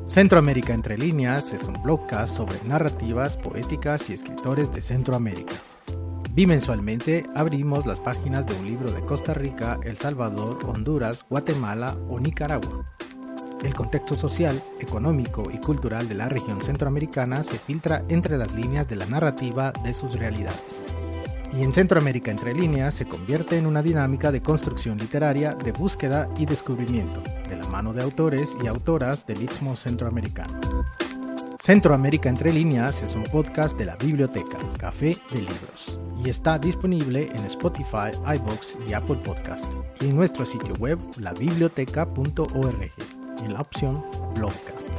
Centroamérica entre líneas es un blogcast sobre narrativas poéticas y escritores de Centroamérica. Bimensualmente abrimos las páginas de un libro de Costa Rica, El Salvador, Honduras, Guatemala o Nicaragua. El contexto social, económico y cultural de la región centroamericana se filtra entre las líneas de la narrativa de sus realidades. Y en Centroamérica entre líneas se convierte en una dinámica de construcción literaria, de búsqueda y descubrimiento, de la mano de autores y autoras del Istmo Centroamericano. Centroamérica entre líneas es un podcast de la Biblioteca, Café de Libros, y está disponible en Spotify, iVoox y Apple Podcast, y en nuestro sitio web labiblioteca.org, en la opción Blogcast.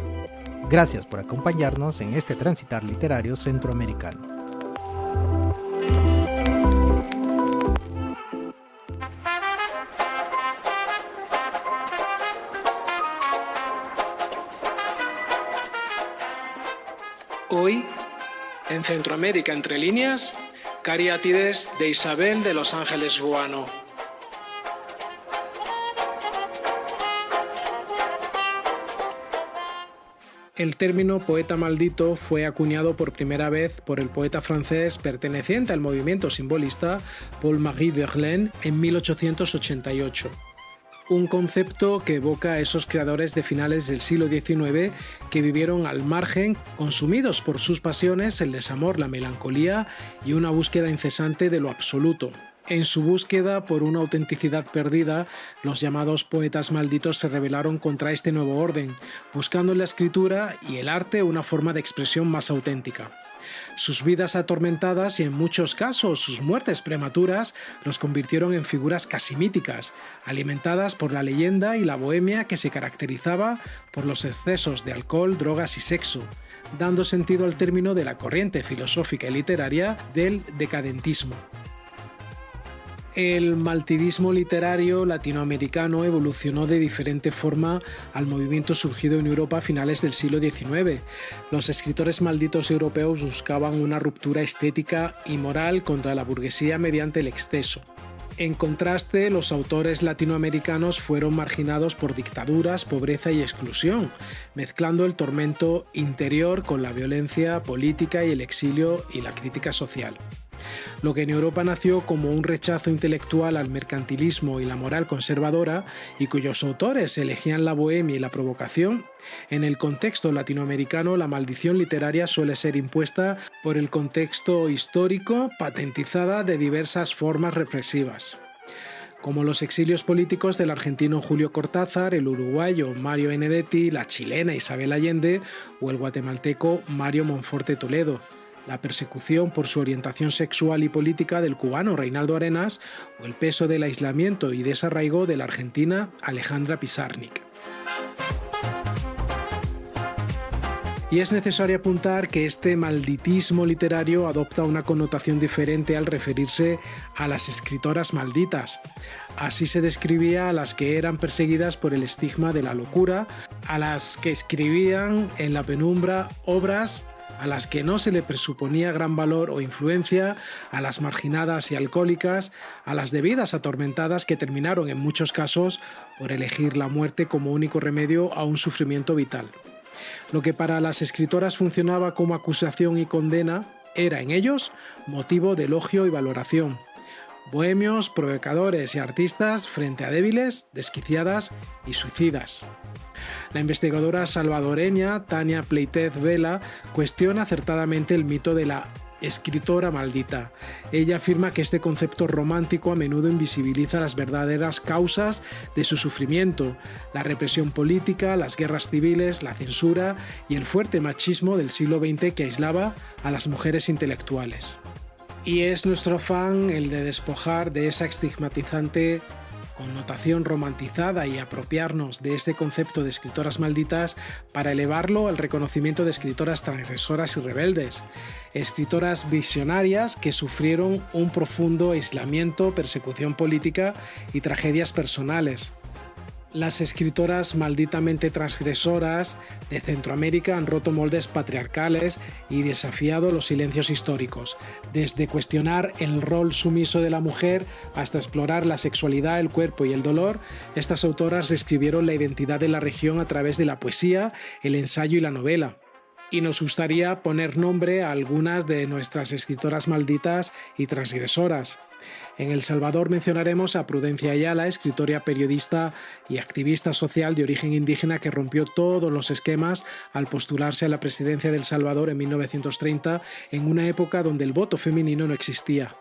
Gracias por acompañarnos en este transitar literario centroamericano. Hoy, en Centroamérica entre líneas, Cariátides de Isabel de los Ángeles Ruano. El término poeta maldito fue acuñado por primera vez por el poeta francés perteneciente al movimiento simbolista Paul-Marie Verlaine en 1888. Un concepto que evoca a esos creadores de finales del siglo XIX que vivieron al margen, consumidos por sus pasiones, el desamor, la melancolía y una búsqueda incesante de lo absoluto. En su búsqueda por una autenticidad perdida, los llamados poetas malditos se rebelaron contra este nuevo orden, buscando en la escritura y el arte una forma de expresión más auténtica. Sus vidas atormentadas y en muchos casos sus muertes prematuras los convirtieron en figuras casi míticas, alimentadas por la leyenda y la bohemia que se caracterizaba por los excesos de alcohol, drogas y sexo, dando sentido al término de la corriente filosófica y literaria del decadentismo. El maltidismo literario latinoamericano evolucionó de diferente forma al movimiento surgido en Europa a finales del siglo XIX. Los escritores malditos europeos buscaban una ruptura estética y moral contra la burguesía mediante el exceso. En contraste, los autores latinoamericanos fueron marginados por dictaduras, pobreza y exclusión, mezclando el tormento interior con la violencia política y el exilio y la crítica social. Lo que en Europa nació como un rechazo intelectual al mercantilismo y la moral conservadora, y cuyos autores elegían la bohemia y la provocación, en el contexto latinoamericano la maldición literaria suele ser impuesta por el contexto histórico, patentizada de diversas formas represivas, como los exilios políticos del argentino Julio Cortázar, el uruguayo Mario Benedetti, la chilena Isabel Allende o el guatemalteco Mario Monforte Toledo, la persecución por su orientación sexual y política del cubano Reinaldo Arenas o el peso del aislamiento y desarraigo de la argentina Alejandra Pizarnik. Y es necesario apuntar que este malditismo literario adopta una connotación diferente al referirse a las escritoras malditas. Así se describía a las que eran perseguidas por el estigma de la locura, a las que escribían en la penumbra obras a las que no se le presuponía gran valor o influencia, a las marginadas y alcohólicas, a las de vidas atormentadas que terminaron en muchos casos por elegir la muerte como único remedio a un sufrimiento vital. Lo que para las escritoras funcionaba como acusación y condena era en ellos motivo de elogio y valoración. Bohemios, provocadores y artistas frente a débiles, desquiciadas y suicidas. La investigadora salvadoreña Tania Pleitez Vela cuestiona acertadamente el mito de la escritora maldita. Ella afirma que este concepto romántico a menudo invisibiliza las verdaderas causas de su sufrimiento, la represión política, las guerras civiles, la censura y el fuerte machismo del siglo XX que aislaba a las mujeres intelectuales. Y es nuestro afán el de despojar de esa estigmatizante connotación romantizada y apropiarnos de este concepto de escritoras malditas para elevarlo al reconocimiento de escritoras transgresoras y rebeldes, escritoras visionarias que sufrieron un profundo aislamiento, persecución política y tragedias personales. Las escritoras malditamente transgresoras de Centroamérica han roto moldes patriarcales y desafiado los silencios históricos, desde cuestionar el rol sumiso de la mujer hasta explorar la sexualidad, el cuerpo y el dolor. Estas autoras describieron la identidad de la región a través de la poesía, el ensayo y la novela. Y nos gustaría poner nombre a algunas de nuestras escritoras malditas y transgresoras. En El Salvador mencionaremos a Prudencia Ayala, escritora, periodista y activista social de origen indígena que rompió todos los esquemas al postularse a la presidencia de El Salvador en 1930, en una época donde el voto femenino no existía.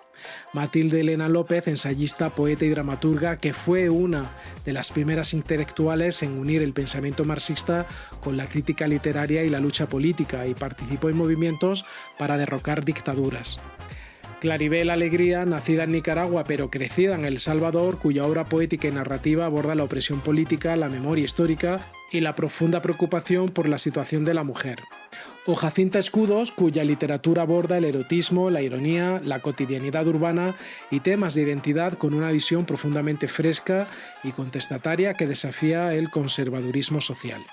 Matilde Elena López, ensayista, poeta y dramaturga, que fue una de las primeras intelectuales en unir el pensamiento marxista con la crítica literaria y la lucha política, y participó en movimientos para derrocar dictaduras. Claribel Alegría, nacida en Nicaragua pero crecida en El Salvador, cuya obra poética y narrativa aborda la opresión política, la memoria histórica y la profunda preocupación por la situación de la mujer. O Jacinta Escudos, cuya literatura aborda el erotismo, la ironía, la cotidianidad urbana y temas de identidad con una visión profundamente fresca y contestataria que desafía el conservadurismo social.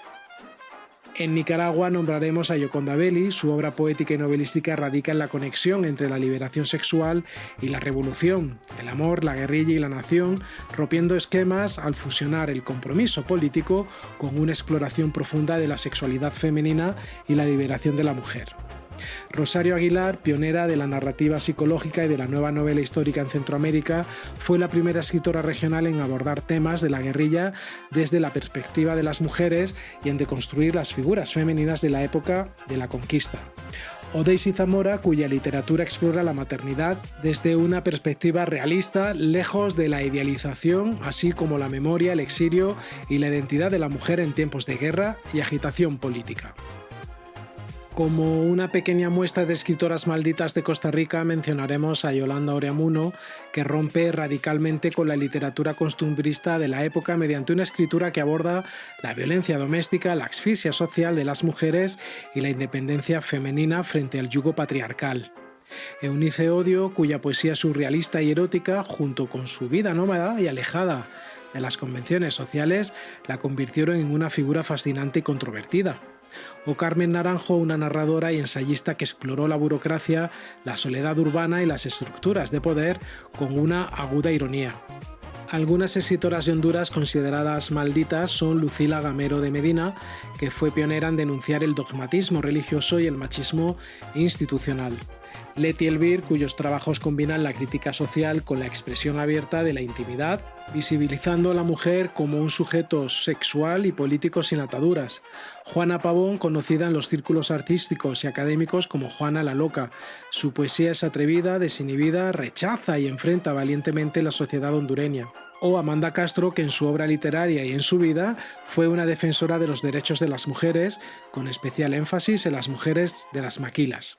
En Nicaragua nombraremos a Yoconda Belli. Su obra poética y novelística radica en la conexión entre la liberación sexual y la revolución, el amor, la guerrilla y la nación, rompiendo esquemas al fusionar el compromiso político con una exploración profunda de la sexualidad femenina y la liberación de la mujer. Rosario Aguilar, pionera de la narrativa psicológica y de la nueva novela histórica en Centroamérica, fue la primera escritora regional en abordar temas de la guerrilla desde la perspectiva de las mujeres y en deconstruir las figuras femeninas de la época de la conquista. O Daisy Zamora, cuya literatura explora la maternidad desde una perspectiva realista, lejos de la idealización, así como la memoria, el exilio y la identidad de la mujer en tiempos de guerra y agitación política. Como una pequeña muestra de escritoras malditas de Costa Rica, mencionaremos a Yolanda Oreamuno, que rompe radicalmente con la literatura costumbrista de la época mediante una escritura que aborda la violencia doméstica, la asfixia social de las mujeres y la independencia femenina frente al yugo patriarcal. Eunice Odio, cuya poesía surrealista y erótica, junto con su vida nómada y alejada de las convenciones sociales, la convirtieron en una figura fascinante y controvertida. O Carmen Naranjo, una narradora y ensayista que exploró la burocracia, la soledad urbana y las estructuras de poder con una aguda ironía. Algunas escritoras de Honduras consideradas malditas son Lucila Gamero de Medina, que fue pionera en denunciar el dogmatismo religioso y el machismo institucional. Leti Elvir, cuyos trabajos combinan la crítica social con la expresión abierta de la intimidad, visibilizando a la mujer como un sujeto sexual y político sin ataduras. Juana Pavón, conocida en los círculos artísticos y académicos como Juana la Loca. Su poesía es atrevida, desinhibida, rechaza y enfrenta valientemente la sociedad hondureña. O Amanda Castro, que en su obra literaria y en su vida fue una defensora de los derechos de las mujeres, con especial énfasis en las mujeres de las maquilas.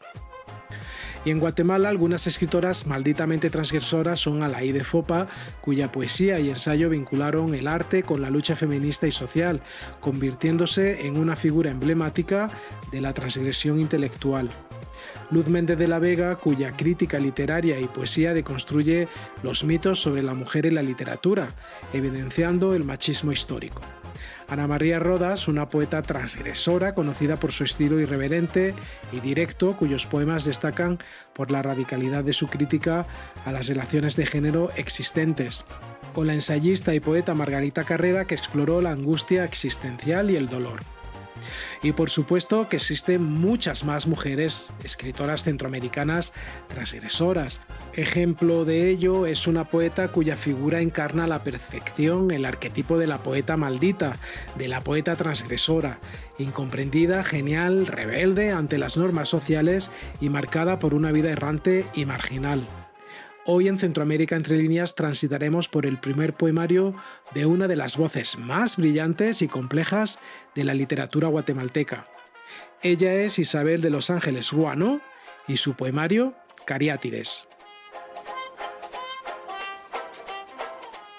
Y en Guatemala, algunas escritoras malditamente transgresoras son Alaí de Fopa, cuya poesía y ensayo vincularon el arte con la lucha feminista y social, convirtiéndose en una figura emblemática de la transgresión intelectual. Luz Méndez de la Vega, cuya crítica literaria y poesía deconstruye los mitos sobre la mujer en la literatura, evidenciando el machismo histórico. Ana María Rodas, una poeta transgresora conocida por su estilo irreverente y directo, cuyos poemas destacan por la radicalidad de su crítica a las relaciones de género existentes. O la ensayista y poeta Margarita Carrera, que exploró la angustia existencial y el dolor. Y por supuesto que existen muchas más mujeres escritoras centroamericanas transgresoras. Ejemplo de ello es una poeta cuya figura encarna a la perfección el arquetipo de la poeta maldita, de la poeta transgresora, incomprendida, genial, rebelde ante las normas sociales y marcada por una vida errante y marginal. Hoy en Centroamérica Entre Líneas transitaremos por el primer poemario de una de las voces más brillantes y complejas de la literatura guatemalteca. Ella es Isabel de los Ángeles Ruano y su poemario Cariátides.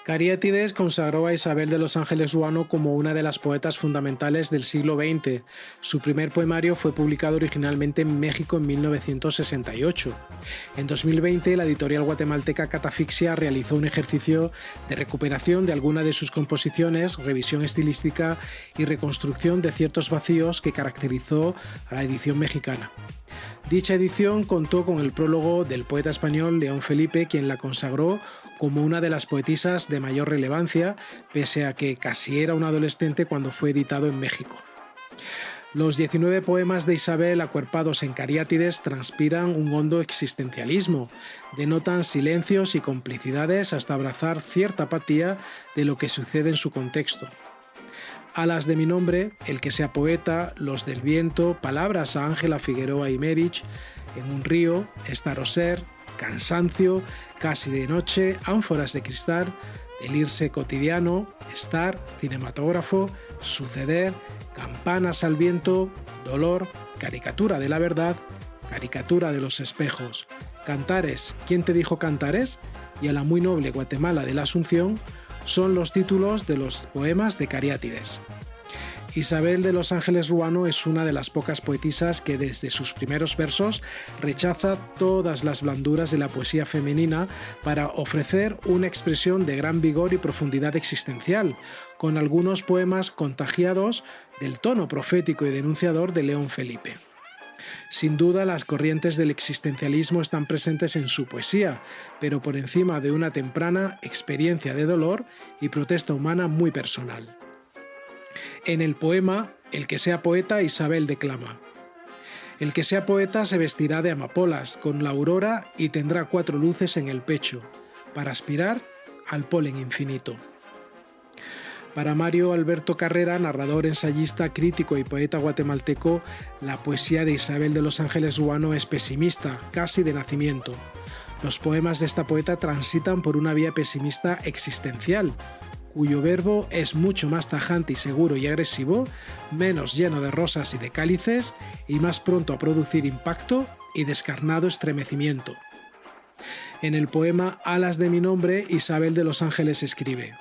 Cariátides consagró a Isabel de los Ángeles Ruano como una de las poetas fundamentales del siglo XX. Su primer poemario fue publicado originalmente en México en 1968. En 2020, la editorial guatemalteca Catafixia realizó un ejercicio de recuperación de algunas de sus composiciones, revisión estilística y reconstrucción de ciertos vacíos que caracterizó a la edición mexicana. Dicha edición contó con el prólogo del poeta español León Felipe, quien la consagró como una de las poetisas de mayor relevancia, pese a que casi era un adolescente cuando fue editado en México. Los 19 poemas de Isabel acuerpados en Cariátides transpiran un hondo existencialismo, denotan silencios y complicidades hasta abrazar cierta apatía de lo que sucede en su contexto. Alas de mi nombre, El que sea poeta, Los del viento, Palabras a Ángela Figueroa y Merich, En un río, Estar o ser, Cansancio, Casi de noche, Ánforas de cristal, El irse cotidiano, Estar, Cinematógrafo, Suceder, Campanas al viento, Dolor, Caricatura de la verdad, Caricatura de los espejos, Cantares, ¿quién te dijo Cantares? Y a la muy noble Guatemala de la Asunción son los títulos de los poemas de Cariátides. Isabel de los Ángeles Ruano es una de las pocas poetisas que desde sus primeros versos rechaza todas las blanduras de la poesía femenina para ofrecer una expresión de gran vigor y profundidad existencial, con algunos poemas contagiados del tono profético y denunciador de León Felipe. Sin duda, las corrientes del existencialismo están presentes en su poesía, pero por encima de una temprana experiencia de dolor y protesta humana muy personal. En el poema El que sea poeta, Isabel declama: El que sea poeta se vestirá de amapolas con la aurora y tendrá 4 luces en el pecho, para aspirar al polen infinito. Para Mario Alberto Carrera, narrador, ensayista, crítico y poeta guatemalteco, la poesía de Isabel de los Ángeles Ruano es pesimista, casi de nacimiento. Los poemas de esta poeta transitan por una vía pesimista existencial, cuyo verbo es mucho más tajante y seguro y agresivo, menos lleno de rosas y de cálices, y más pronto a producir impacto y descarnado estremecimiento. En el poema Alas de mi nombre, Isabel de los Ángeles escribe: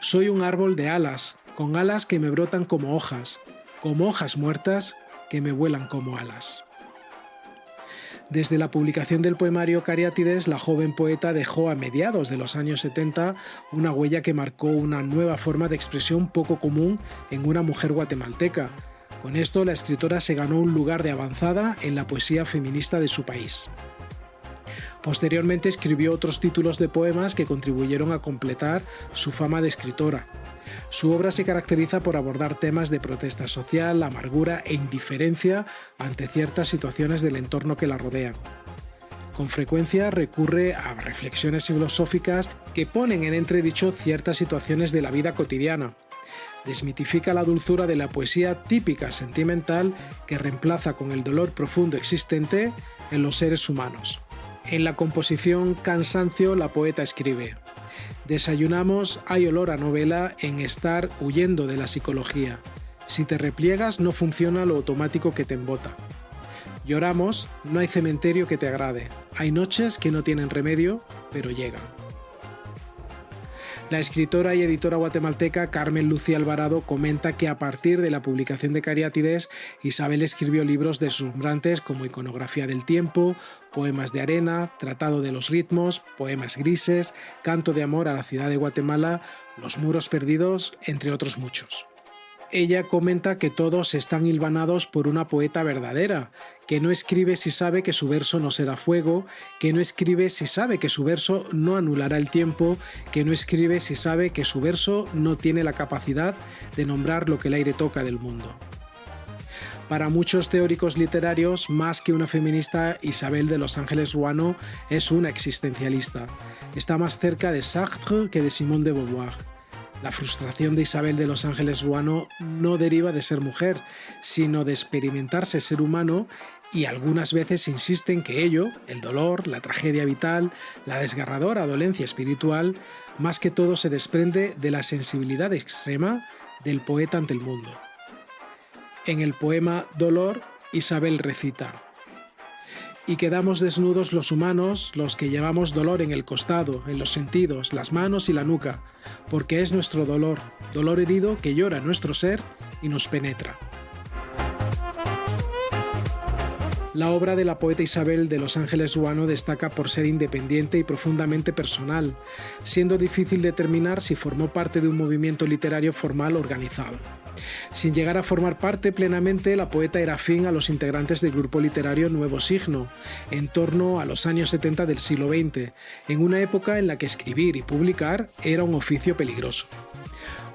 Soy un árbol de alas, con alas que me brotan como hojas muertas que me vuelan como alas. Desde la publicación del poemario Cariátides, la joven poeta dejó a mediados de los años 70 una huella que marcó una nueva forma de expresión poco común en una mujer guatemalteca. Con esto, la escritora se ganó un lugar de avanzada en la poesía feminista de su país. Posteriormente escribió otros títulos de poemas que contribuyeron a completar su fama de escritora. Su obra se caracteriza por abordar temas de protesta social, amargura e indiferencia ante ciertas situaciones del entorno que la rodean. Con frecuencia recurre a reflexiones filosóficas que ponen en entredicho ciertas situaciones de la vida cotidiana. Desmitifica la dulzura de la poesía típica sentimental que reemplaza con el dolor profundo existente en los seres humanos. En la composición Cansancio, la poeta escribe: Desayunamos, hay olor a novela en estar huyendo de la psicología. Si te repliegas, no funciona lo automático que te embota. Lloramos, no hay cementerio que te agrade. Hay noches que no tienen remedio, pero llegan. La escritora y editora guatemalteca Carmen Lucía Alvarado comenta que a partir de la publicación de Cariátides, Isabel escribió libros deslumbrantes como Iconografía del tiempo, Poemas de arena, Tratado de los ritmos, Poemas grises, Canto de amor a la ciudad de Guatemala, Los muros perdidos, entre otros muchos. Ella comenta que todos están hilvanados por una poeta verdadera, que no escribe si sabe que su verso no será fuego, que no escribe si sabe que su verso no anulará el tiempo, que no escribe si sabe que su verso no tiene la capacidad de nombrar lo que el aire toca del mundo. Para muchos teóricos literarios, más que una feminista, Isabel de los Ángeles Ruano es una existencialista. Está más cerca de Sartre que de Simone de Beauvoir. La frustración de Isabel de los Ángeles Ruano no deriva de ser mujer, sino de experimentarse ser humano, y algunas veces insiste en que ello, el dolor, la tragedia vital, la desgarradora dolencia espiritual, más que todo se desprende de la sensibilidad extrema del poeta ante el mundo. En el poema Dolor, Isabel recita: y quedamos desnudos los humanos, los que llevamos dolor en el costado, en los sentidos, las manos y la nuca, porque es nuestro dolor, dolor herido que llora en nuestro ser y nos penetra. La obra de la poeta Isabel de los Ángeles Ruano destaca por ser independiente y profundamente personal, siendo difícil determinar si formó parte de un movimiento literario formal organizado. Sin llegar a formar parte plenamente, la poeta era afín a los integrantes del grupo literario Nuevo Signo, en torno a los años 70 del siglo XX, en una época en la que escribir y publicar era un oficio peligroso.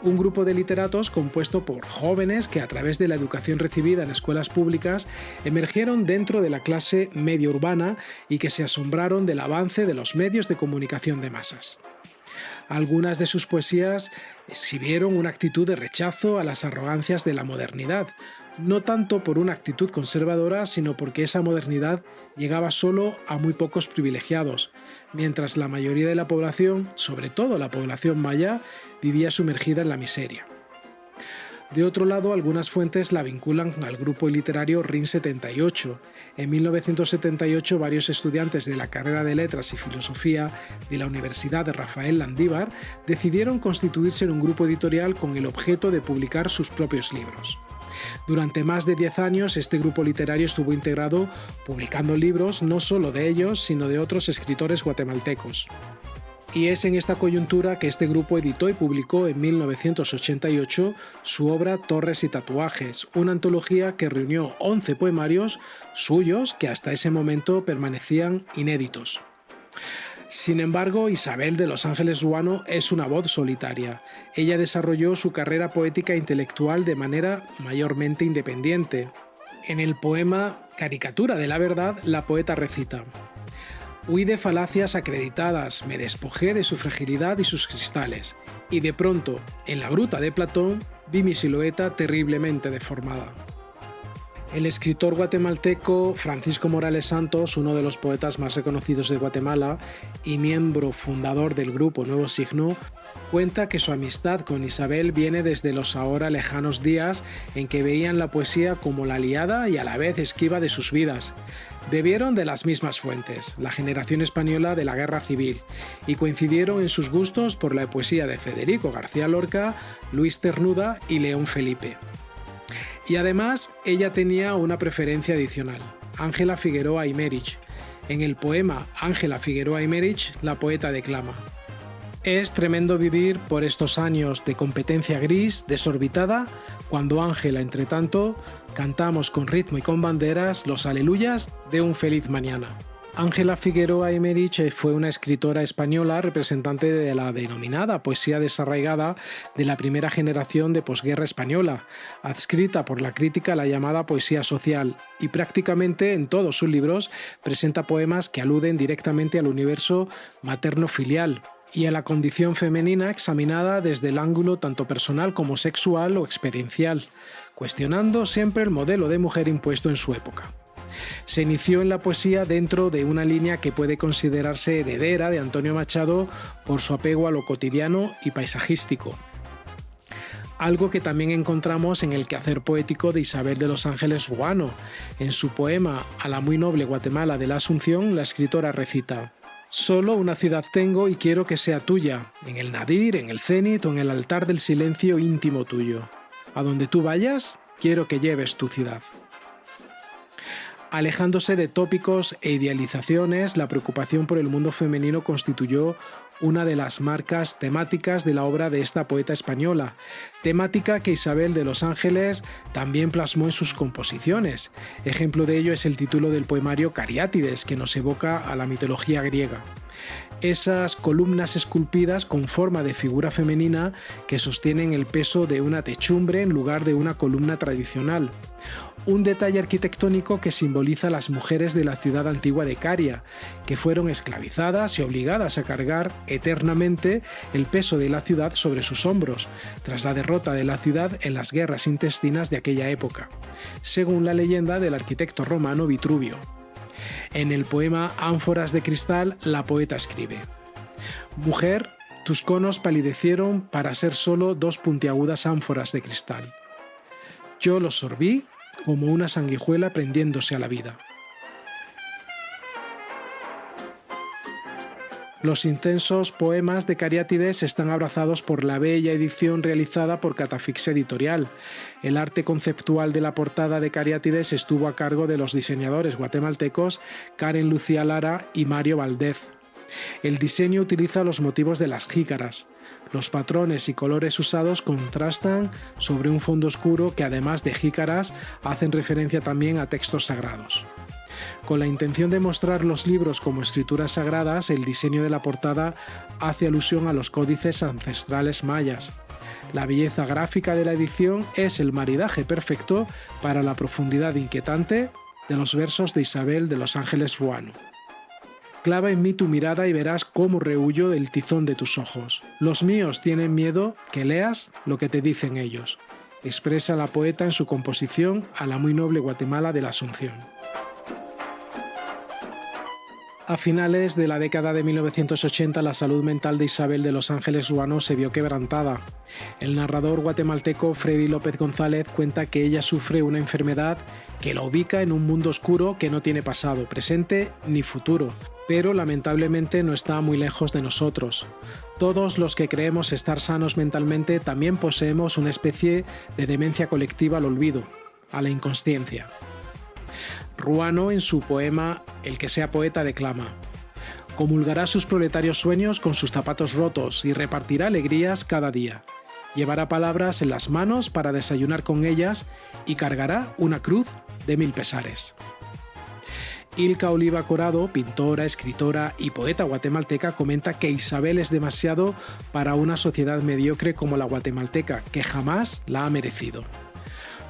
Un grupo de literatos compuesto por jóvenes que a través de la educación recibida en escuelas públicas emergieron dentro de la clase media urbana y que se asombraron del avance de los medios de comunicación de masas. Algunas de sus poesías exhibieron una actitud de rechazo a las arrogancias de la modernidad, no tanto por una actitud conservadora, sino porque esa modernidad llegaba solo a muy pocos privilegiados, mientras la mayoría de la población, sobre todo la población maya, vivía sumergida en la miseria. De otro lado, algunas fuentes la vinculan al grupo literario RIN 78. En 1978, varios estudiantes de la carrera de Letras y Filosofía de la Universidad de Rafael Landívar decidieron constituirse en un grupo editorial con el objeto de publicar sus propios libros. Durante más de 10 años, este grupo literario estuvo integrado publicando libros no solo de ellos, sino de otros escritores guatemaltecos. Y es en esta coyuntura que este grupo editó y publicó en 1988 su obra Torres y Tatuajes, una antología que reunió 11 poemarios suyos que hasta ese momento permanecían inéditos. Sin embargo, Isabel de los Ángeles Ruano es una voz solitaria. Ella desarrolló su carrera poética e intelectual de manera mayormente independiente. En el poema Caricatura de la verdad, la poeta recita: «Huí de falacias acreditadas, me despojé de su fragilidad y sus cristales, y de pronto, en la gruta de Platón, vi mi silueta terriblemente deformada». El escritor guatemalteco Francisco Morales Santos, uno de los poetas más reconocidos de Guatemala y miembro fundador del grupo Nuevo Signo, cuenta que su amistad con Isabel viene desde los ahora lejanos días en que veían la poesía como la aliada y a la vez esquiva de sus vidas. Bebieron de las mismas fuentes, la generación española de la Guerra Civil, y coincidieron en sus gustos por la poesía de Federico García Lorca, Luis Cernuda y León Felipe. Y además, ella tenía una preferencia adicional, Ángela Figueroa Aymerich. En el poema Ángela Figueroa Aymerich, la poeta declama: «Es tremendo vivir por estos años de competencia gris, desorbitada, cuando Ángela, entre tanto, cantamos con ritmo y con banderas los aleluyas de un feliz mañana». Ángela Figueroa Aymerich fue una escritora española representante de la denominada poesía desarraigada de la primera generación de posguerra española, adscrita por la crítica a la llamada poesía social, y prácticamente en todos sus libros presenta poemas que aluden directamente al universo materno-filial y a la condición femenina examinada desde el ángulo tanto personal como sexual o experiencial, cuestionando siempre el modelo de mujer impuesto en su época. Se inició en la poesía dentro de una línea que puede considerarse heredera de Antonio Machado por su apego a lo cotidiano y paisajístico. Algo que también encontramos en el quehacer poético de Isabel de los Ángeles Ruano. En su poema A la muy noble Guatemala de la Asunción, la escritora recita: «Solo una ciudad tengo y quiero que sea tuya, en el nadir, en el cenit o en el altar del silencio íntimo tuyo. A donde tú vayas, quiero que lleves tu ciudad». Alejándose de tópicos e idealizaciones, la preocupación por el mundo femenino constituyó una de las marcas temáticas de la obra de esta poeta española, temática que Isabel de los Ángeles también plasmó en sus composiciones. Ejemplo de ello es el título del poemario Cariátides, que nos evoca a la mitología griega. Esas columnas esculpidas con forma de figura femenina que sostienen el peso de una techumbre en lugar de una columna tradicional. Un detalle arquitectónico que simboliza a las mujeres de la ciudad antigua de Caria, que fueron esclavizadas y obligadas a cargar eternamente el peso de la ciudad sobre sus hombros, tras la derrota de la ciudad en las guerras intestinas de aquella época, según la leyenda del arquitecto romano Vitruvio. En el poema Ánforas de cristal, la poeta escribe: «Mujer, tus conos palidecieron para ser solo 2 puntiagudas ánforas de cristal. Yo los sorbí como una sanguijuela prendiéndose a la vida». Los intensos poemas de Cariátides están abrazados por la bella edición realizada por Catafix Editorial. El arte conceptual de la portada de Cariátides estuvo a cargo de los diseñadores guatemaltecos Karen Lucía Lara y Mario Valdez. El diseño utiliza los motivos de las jícaras. Los patrones y colores usados contrastan sobre un fondo oscuro que, además de jícaras, hacen referencia también a textos sagrados. Con la intención de mostrar los libros como escrituras sagradas, el diseño de la portada hace alusión a los códices ancestrales mayas. La belleza gráfica de la edición es el maridaje perfecto para la profundidad inquietante de los versos de Isabel de los Ángeles Ruano. Clava en mí tu mirada y verás cómo rehuyo del tizón de tus ojos. Los míos tienen miedo que leas lo que te dicen ellos. Expresa la poeta en su composición a la muy noble Guatemala de la Asunción. A finales de la década de 1980, la salud mental de Isabel de los Ángeles Ruano se vio quebrantada. El narrador guatemalteco Freddy López González cuenta que ella sufre una enfermedad que la ubica en un mundo oscuro que no tiene pasado, presente ni futuro, pero lamentablemente no está muy lejos de nosotros. Todos los que creemos estar sanos mentalmente también poseemos una especie de demencia colectiva al olvido, a la inconsciencia. Ruano, en su poema El que sea poeta, declama: comulgará sus proletarios sueños con sus zapatos rotos y repartirá alegrías cada día. Llevará palabras en las manos para desayunar con ellas y cargará una cruz de 1000 pesares. Ilka Oliva Corado, pintora, escritora y poeta guatemalteca, comenta que Isabel es demasiado para una sociedad mediocre como la guatemalteca, que jamás la ha merecido.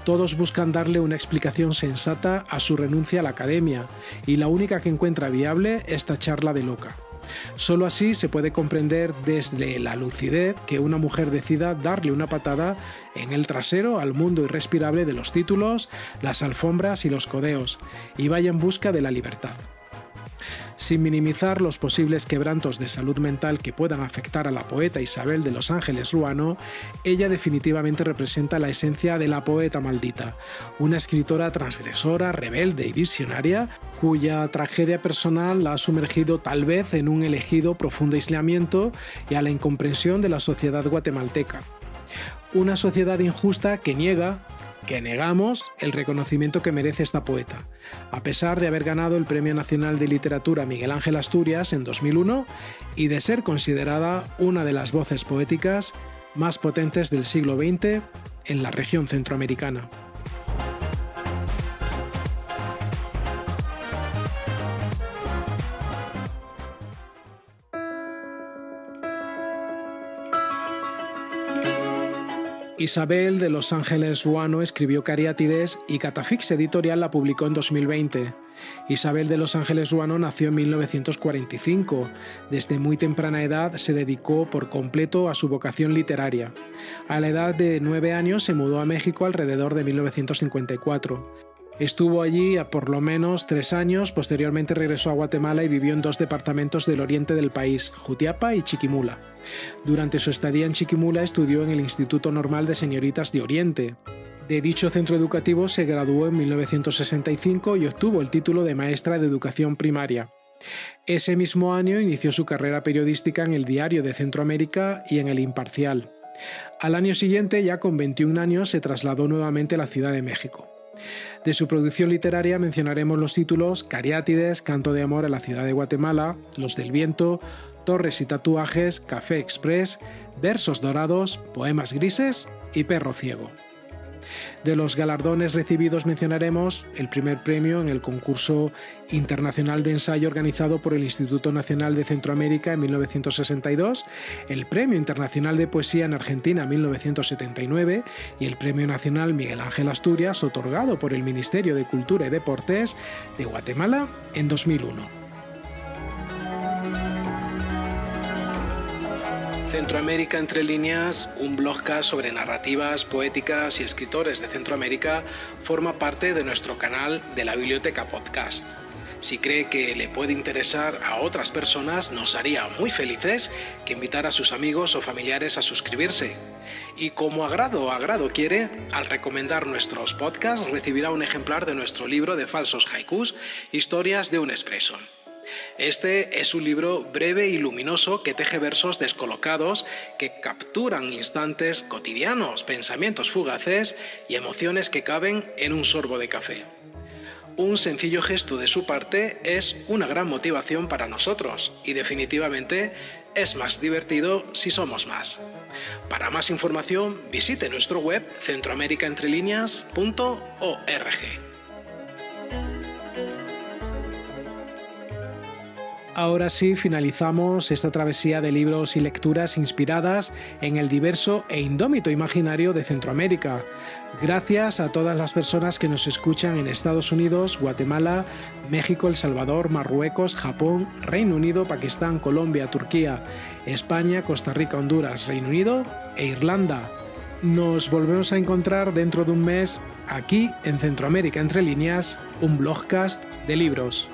Todos buscan darle una explicación sensata a su renuncia a la academia, y la única que encuentra viable es tacharla de loca. Solo así se puede comprender desde la lucidez que una mujer decida darle una patada en el trasero al mundo irrespirable de los títulos, las alfombras y los codeos, y vaya en busca de la libertad. Sin minimizar los posibles quebrantos de salud mental que puedan afectar a la poeta Isabel de los Ángeles Ruano, ella definitivamente representa la esencia de la poeta maldita, una escritora transgresora, rebelde y visionaria, cuya tragedia personal la ha sumergido tal vez en un elegido profundo aislamiento y a la incomprensión de la sociedad guatemalteca. Una sociedad injusta que negamos el reconocimiento que merece esta poeta, a pesar de haber ganado el Premio Nacional de Literatura Miguel Ángel Asturias en 2001 y de ser considerada una de las voces poéticas más potentes del siglo XX en la región centroamericana. Isabel de los Ángeles Ruano escribió Cariátides y Catafix Editorial la publicó en 2020. Isabel de los Ángeles Ruano nació en 1945. Desde muy temprana edad se dedicó por completo a su vocación literaria. A la edad de 9 años se mudó a México alrededor de 1954. Estuvo allí a por lo menos 3 años, posteriormente regresó a Guatemala y vivió en 2 departamentos del oriente del país, Jutiapa y Chiquimula. Durante su estadía en Chiquimula estudió en el Instituto Normal de Señoritas de Oriente. De dicho centro educativo se graduó en 1965 y obtuvo el título de maestra de educación primaria. Ese mismo año inició su carrera periodística en el Diario de Centroamérica y en El Imparcial. Al año siguiente, ya con 21 años, se trasladó nuevamente a la Ciudad de México. De su producción literaria mencionaremos los títulos Cariátides, Canto de amor a la ciudad de Guatemala, Los del viento, Torres y tatuajes, Café Express, Versos dorados, Poemas grises y Perro ciego. De los galardones recibidos mencionaremos el primer premio en el concurso internacional de ensayo organizado por el Instituto Nacional de Centroamérica en 1962, el Premio Internacional de Poesía en Argentina en 1979 y el Premio Nacional Miguel Ángel Asturias otorgado por el Ministerio de Cultura y Deportes de Guatemala en 2001. Centroamérica entre líneas, un blogcast sobre narrativas, poéticas y escritores de Centroamérica, forma parte de nuestro canal de la Biblioteca Podcast. Si cree que le puede interesar a otras personas, nos haría muy felices que invitara a sus amigos o familiares a suscribirse. Y como agrado quiere, al recomendar nuestros podcasts recibirá un ejemplar de nuestro libro de falsos haikus, Historias de un expreso. Este es un libro breve y luminoso que teje versos descolocados que capturan instantes cotidianos, pensamientos fugaces y emociones que caben en un sorbo de café. Un sencillo gesto de su parte es una gran motivación para nosotros y definitivamente es más divertido si somos más. Para más información visite nuestro web centroamericaentrelineas.org. Ahora sí, finalizamos esta travesía de libros y lecturas inspiradas en el diverso e indómito imaginario de Centroamérica. Gracias a todas las personas que nos escuchan en Estados Unidos, Guatemala, México, El Salvador, Marruecos, Japón, Reino Unido, Pakistán, Colombia, Turquía, España, Costa Rica, Honduras, Reino Unido e Irlanda. Nos volvemos a encontrar dentro de un mes aquí en Centroamérica Entre Líneas, un blogcast de libros.